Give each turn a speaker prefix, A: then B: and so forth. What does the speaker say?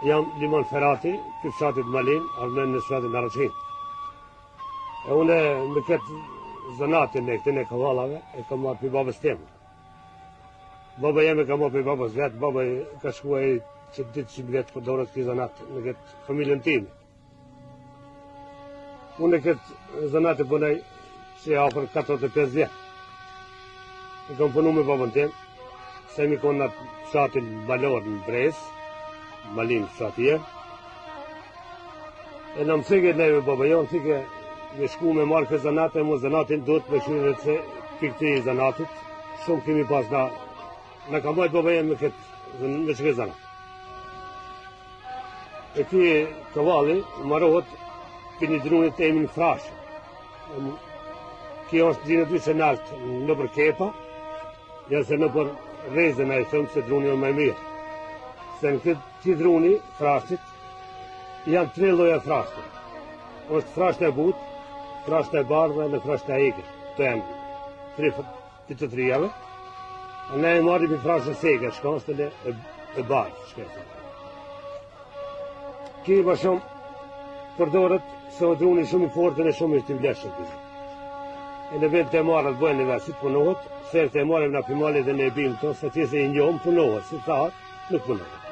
A: Jam Limon Ferati, të fshatit Malin, armen në fshatin Araqin. E une me këtë zanatin e këtën e kavallave, e kam marrë për babës temë. Baba jeme ka marrë për babës vetë, baba ka shkuaj që ditë që vjetë për dorët këtë zanat në këtë familjen time. Une këtë zanat e bënaj që e afër 45 vjetë. E kam punu me babën temë, se mi konë në fshatin Balor në Bresë, Malin fshatje. E në mësike neve baba jonë, mësike me shku me marrë këtë zanate, mu zanatin duhet me shurë se këti zanatit, shumë kemi pas në ka mojtë baba jonë me që këtë zanat. E këti kavalli marohet për një drunit e emin frashë. Kjo është dhinë dy që naltë në për kepa, janë se në për rezën e thëmë se druni o me mirë. Se në këtë druni, frashtit, janë 3 lloje frashtit. Është frasht e butë, frasht e bardhë dhe frasht e egër. Të janë 3 të trijave. Ne e marrim i frasht e segër, shka është e bardhë. Shka. Ki më shumë përdorët se o druni shumë i fortën e shumë i shtimleshën. E në vend të marrë të bëjnë nga si të punohet, se të marrim nga pimali dhe në e bimë to, se të se i njohëm punohet, si të nuk punohet.